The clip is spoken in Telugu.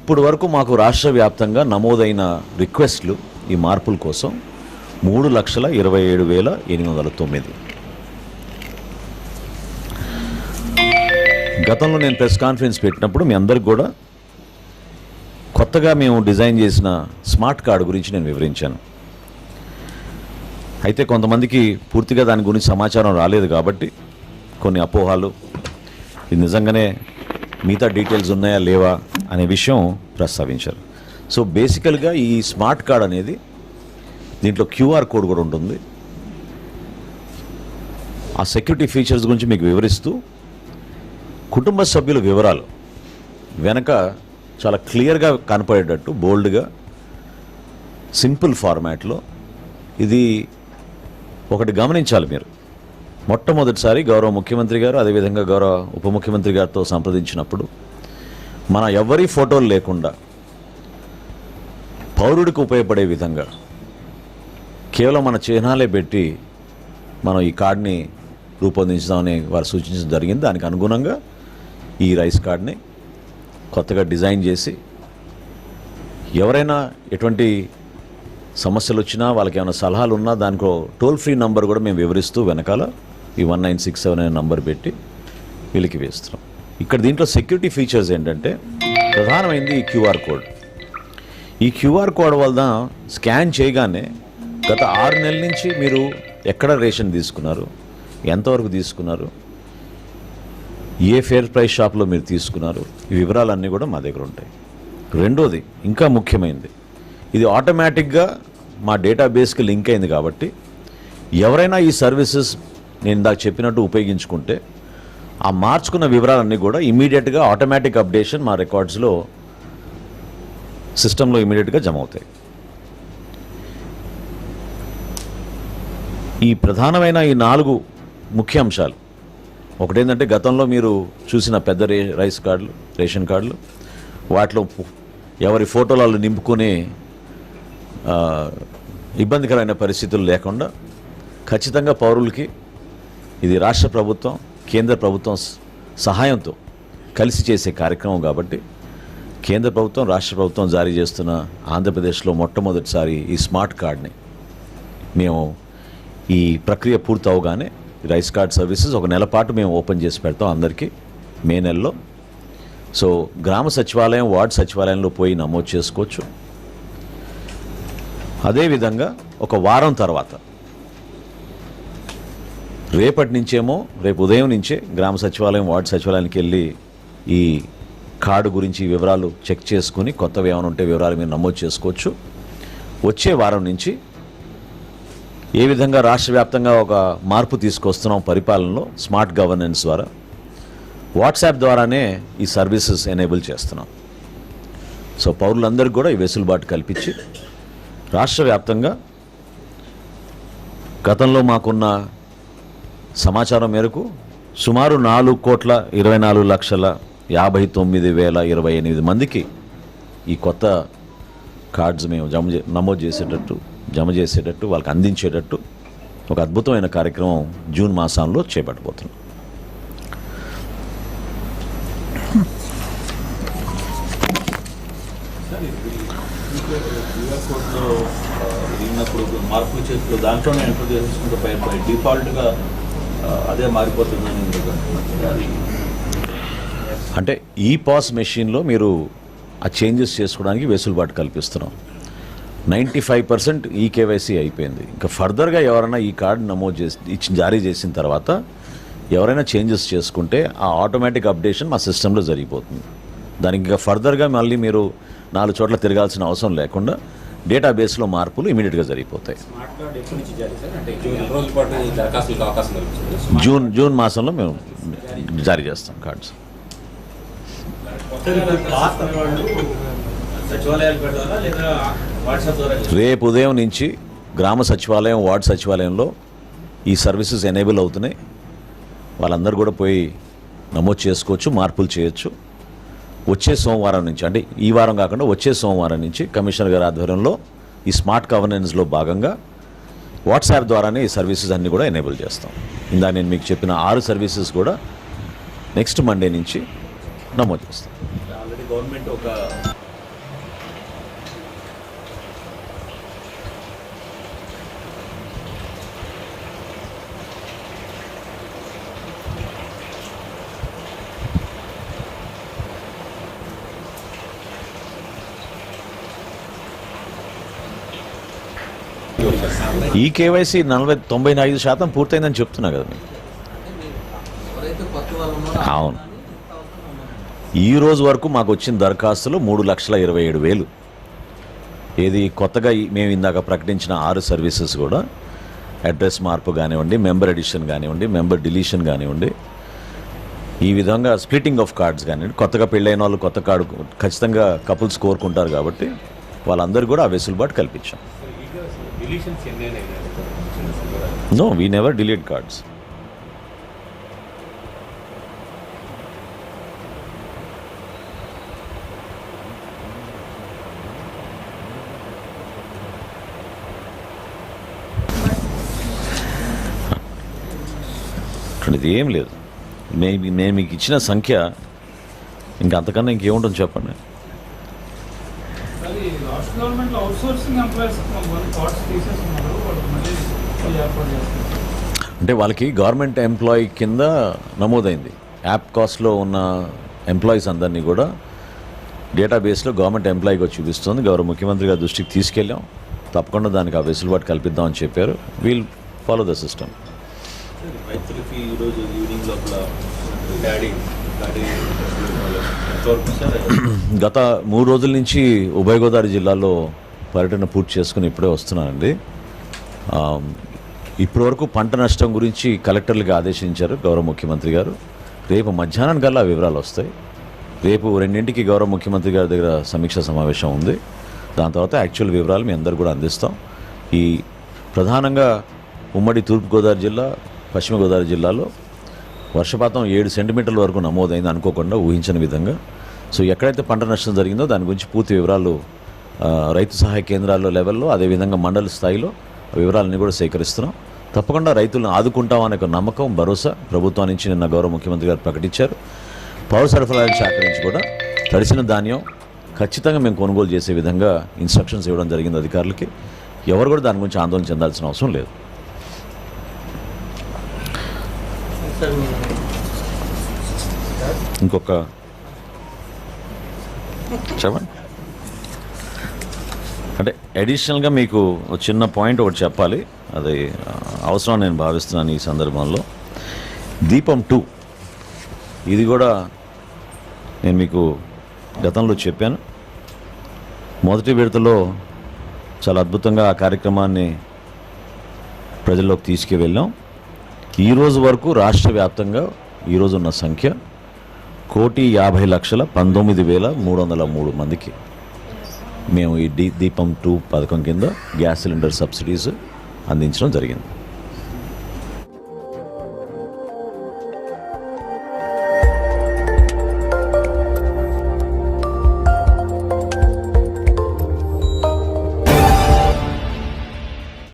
ఇప్పుడు వరకు మాకు రాష్ట్ర వ్యాప్తంగా నమోదైన రిక్వెస్ట్లు ఈ మార్పుల కోసం 3,27,809. గతంలో నేను ప్రెస్ కాన్ఫరెన్స్ పెట్టినప్పుడు మీ అందరికి కూడా కొత్తగా మేము డిజైన్ చేసిన స్మార్ట్ కార్డు గురించి నేను వివరించాను. అయితే కొంతమందికి పూర్తిగా దాని గురించి సమాచారం రాలేదు కాబట్టి కొన్ని అపోహాలు, ఇది నిజంగానే మిగతా డీటెయిల్స్ ఉన్నాయా లేవా అనే విషయం ప్రస్తావించారు. సో బేసికల్గా ఈ స్మార్ట్ కార్డ్ అనేది దీంట్లో క్యూఆర్ కోడ్ కూడా ఉంటుంది. ఆ సెక్యూరిటీ ఫీచర్స్ గురించి మీకు వివరిస్తూ కుటుంబ సభ్యుల వివరాలు వెనక చాలా క్లియర్గా కనపడేటట్టు బోల్డ్గా సింపుల్ ఫార్మాట్లో ఇది ఒకటి గమనించాలి మీరు. మొట్టమొదటిసారి గౌరవ ముఖ్యమంత్రి గారు అదేవిధంగా గౌరవ ఉప ముఖ్యమంత్రి గారితో సంప్రదించినప్పుడు మన ఎవరి ఫోటోలు లేకుండా పౌరుడికి ఉపయోగపడే విధంగా కేవలం మన చిహ్నాలే పెట్టి మనం ఈ కార్డుని రూపొందించుదామని వారు సూచించడం జరిగింది. దానికి అనుగుణంగా ఈ రైస్ కార్డ్ని కొత్తగా డిజైన్ చేసి ఎవరైనా ఎటువంటి సమస్యలు వచ్చినా వాళ్ళకి ఏమైనా సలహాలు ఉన్నా దానికో టోల్ ఫ్రీ నంబర్ కూడా మేము వివరిస్తూ వెనకాల ఈ 1967 అనే నంబర్ పెట్టి వీళ్ళకి వేస్తున్నాం. ఇక్కడ దీంట్లో సెక్యూరిటీ ఫీచర్స్ ఏంటంటే ప్రధానమైనది ఈ క్యూఆర్ కోడ్. ఈ క్యూఆర్ కోడ్ వల్ల స్కాన్ చేయగానే గత 6 నెలల నుంచి మీరు ఎక్కడ రేషన్ తీసుకున్నారు, ఎంతవరకు తీసుకున్నారు, ఏ ఫేర్ ప్రైస్ షాప్లో మీరు తీసుకున్నారు, ఈ వివరాలన్నీ కూడా మా దగ్గర ఉంటాయి. రెండోది ఇంకా ముఖ్యమైనది, ఇది ఆటోమేటిక్గా మా డేటాబేస్కి లింక్ అయింది కాబట్టి ఎవరైనా ఈ సర్వీసెస్ నేను ఇందాక చెప్పినట్టు ఉపయోగించుకుంటే ఆ మార్చుకున్న వివరాలన్నీ కూడా ఇమీడియట్గా ఆటోమేటిక్ అప్డేషన్ మా రికార్డ్స్లో సిస్టంలో ఇమీడియట్గా జమ అవుతాయి. ఈ ప్రధానమైన ఈ 4 ముఖ్య అంశాలు, ఒకటేంటంటే గతంలో మీరు చూసిన పెద్ద రైస్ కార్డులు, రేషన్ కార్డులు, వాటిలో ఎవరి ఫోటోలు నింపుకునే ఇబ్బందికరమైన పరిస్థితులు లేకుండా ఖచ్చితంగా పౌరులకి ఇది రాష్ట్ర ప్రభుత్వం కేంద్ర ప్రభుత్వం సహాయంతో కలిసి చేసే కార్యక్రమం కాబట్టి కేంద్ర ప్రభుత్వం రాష్ట్ర ప్రభుత్వం జారీ చేస్తున్న ఆంధ్రప్రదేశ్లో మొట్టమొదటిసారి ఈ స్మార్ట్ కార్డ్ని మేము ఈ ప్రక్రియ పూర్తి అవగానే రైస్ కార్డ్ సర్వీసెస్ 1 నెల పాటు మేము ఓపెన్ చేసి పెడతాం అందరికీ మే నెలలో. సో గ్రామ సచివాలయం, వార్డు సచివాలయంలో పోయి నమోదు చేసుకోవచ్చు. అదేవిధంగా 1 వారం తర్వాత రేపటి నుంచేమో రేపు ఉదయం నుంచే గ్రామ సచివాలయం, వార్డు సచివాలయానికి వెళ్ళి ఈ కార్డు గురించి వివరాలు చెక్ చేసుకుని కొత్తవి ఏమైనా ఉంటే వివరాలు మీరు నమోదు చేసుకోవచ్చు. వచ్చే వారం నుంచి ఏ విధంగా రాష్ట్ర వ్యాప్తంగా ఒక మార్పు తీసుకొస్తున్నాం పరిపాలనలో స్మార్ట్ గవర్నెన్స్ ద్వారా, వాట్సాప్ ద్వారానే ఈ సర్వీసెస్ ఎనేబుల్ చేస్తున్నాం. సో పౌరులందరికీ కూడా ఈ వెసులుబాటు కల్పించి రాష్ట్ర వ్యాప్తంగా గతంలో మాకున్న సమాచారం మేరకు సుమారు 4,24,59,028 మందికి ఈ కొత్త కార్డ్స్ మేము జమ చేసేటట్టు వాళ్ళకి అందించేటట్టు ఒక అద్భుతమైన కార్యక్రమం జూన్ మాసంలో చేపట్టబోతున్నాం. మార్పులు చేతులు దాంట్లోనే ఎంటర్ చేసుకుంటూ బై డిఫాల్ట్గా అదే మారిపోతుందని అంటే ఈ పాస్ మెషిన్లో మీరు ఆ చేంజెస్ చేసుకోవడానికి వెసులుబాటు కల్పిస్తున్నాం. 95% ఈ కేవైసీ అయిపోయింది. ఇంకా ఫర్దర్గా ఎవరైనా ఈ కార్డు నమోదు చేసి జారీ చేసిన తర్వాత ఎవరైనా చేంజెస్ చేసుకుంటే ఆ ఆటోమేటిక్ అప్డేషన్ మా సిస్టంలో జరిగిపోతుంది. దానికి ఇంకా ఫర్దర్గా మళ్ళీ మీరు 4 చోట్ల తిరగాల్సిన అవసరం లేకుండా డేటాబేస్లో మార్పులు ఇమీడియట్గా జరిగిపోతాయి. జూన్ మాసంలో మేము జారీ చేస్తాం కార్డ్స్. రేపు ఉదయం నుంచి గ్రామ సచివాలయం, వార్డు సచివాలయంలో ఈ సర్వీసెస్ ఎనేబుల్ అవుతున్నాయి. వాళ్ళందరూ కూడా పోయి నమోదు చేసుకోవచ్చు, మార్పులు చేయొచ్చు. వచ్చే సోమవారం నుంచి, అంటే ఈ వారం కాకుండా వచ్చే సోమవారం నుంచి కమిషనర్ గారి ఆధ్వర్యంలో ఈ స్మార్ట్ గవర్నెన్స్లో భాగంగా వాట్సాప్ ద్వారానే ఈ సర్వీసెస్ అన్నీ కూడా ఎనేబుల్ చేస్తాం. ఇందాక నేను మీకు చెప్పిన 6 సర్వీసెస్ కూడా నెక్స్ట్ మండే నుంచి నమోదు చేస్తాం. ఆల్రెడీ గవర్నమెంట్ ఒక ఈ కేవైసీ 95% పూర్తయిందని చెప్తున్నా కదా మీకు. అవును, ఈ రోజు వరకు మాకు వచ్చిన దరఖాస్తులు 3,27,000. ఏది కొత్తగా మేము ఇందాక ప్రకటించిన 6 సర్వీసెస్ కూడా అడ్రస్ మార్పు కానివ్వండి, మెంబర్ ఎడిషన్ కానివ్వండి, మెంబర్ డిలీషన్ కానివ్వండి, ఈ విధంగా స్ప్లిట్టింగ్ ఆఫ్ కార్డ్స్ కానివ్వండి. కొత్తగా పెళ్ళైన వాళ్ళు కొత్త కార్డు ఖచ్చితంగా కపుల్స్ కోరుకుంటారు కాబట్టి వాళ్ళందరూ కూడా ఆ వెసులుబాటు కల్పించాం. No, we never delete cards. ఇది ఏం లేదు. నేను మీకు ఇచ్చిన సంఖ్య ఇంకా అంతకన్నా ఇంకేముంటుంది చెప్పండి. అంటే వాళ్ళకి గవర్నమెంట్ ఎంప్లాయీ కింద నమోదైంది. యాప్ కాస్ట్లో ఉన్న ఎంప్లాయీస్ అందరినీ కూడా డేటాబేస్లో గవర్నమెంట్ ఎంప్లాయీగా చూపిస్తుంది. గౌరవ ముఖ్యమంత్రి గారి దృష్టికి తీసుకెళ్ళాం. తప్పకుండా దానికి ఆ వెసులుబాటు కల్పిద్దామని చెప్పారు. We'll follow the system. రైతులకి ఈరోజు ఈవినింగ్ లోపల గత 3 రోజుల నుంచి ఉభయ గోదావరి జిల్లాలో పర్యటన పూర్తి చేసుకుని ఇప్పుడే వస్తున్నానండి. ఇప్పటివరకు పంట నష్టం గురించి కలెక్టర్లకు ఆదేశించారు గౌరవ ముఖ్యమంత్రి గారు. రేపు మధ్యాహ్నం కల్లా వివరాలు వస్తాయి. రేపు 2ంటికి గౌరవ ముఖ్యమంత్రి గారి దగ్గర సమీక్షా సమావేశం ఉంది. దాని తర్వాత యాక్చువల్ వివరాలు మీ అందరూ కూడా అందిస్తాం. ఈ ప్రధానంగా ఉమ్మడి తూర్పుగోదావరి జిల్లా, పశ్చిమ గోదావరి జిల్లాలో వర్షపాతం 7 సెంటీమీటర్ల వరకు నమోదైంది, అనుకోకుండా ఊహించని విధంగా. సో ఎక్కడైతే పంట నష్టం జరిగిందో దాని గురించి పూర్తి వివరాలు రైతు సహాయ కేంద్రాల్లో లెవెల్లో, అదేవిధంగా మండల స్థాయిలో వివరాలన్నీ కూడా సేకరిస్తున్నాం. తప్పకుండా రైతులను ఆదుకుంటామనే ఒక నమ్మకం, భరోసా ప్రభుత్వం నుంచి నిన్న గౌరవ ముఖ్యమంత్రి గారు ప్రకటించారు. పౌర సరఫరాల శాఖ నుంచి కూడా తడిసిన ధాన్యం ఖచ్చితంగా మేము కొనుగోలు చేసే విధంగా ఇన్స్ట్రక్షన్స్ ఇవ్వడం జరిగింది అధికారులకి. ఎవరు కూడా దాని గురించి ఆందోళన చెందాల్సిన అవసరం లేదు. ఇంకొక చెప్పండి. అంటే అడిషనల్గా మీకు ఒక చిన్న పాయింట్ ఒకటి చెప్పాలి, అది అవసరం నేను భావిస్తున్నాను ఈ సందర్భంలో. దీపం 2 ఇది కూడా నేను మీకు గతంలో చెప్పాను. మొదటి విడతలో చాలా అద్భుతంగా ఆ కార్యక్రమాన్ని ప్రజల్లోకి తీసుకువెళ్ళాం. ఈరోజు వరకు రాష్ట్ర వ్యాప్తంగా ఈరోజు ఉన్న సంఖ్య 1,50,19,303 మందికి మేము ఈ దీపం 2 పథకం కింద గ్యాస్ సిలిండర్ సబ్సిడీస్ అందించడం జరిగింది.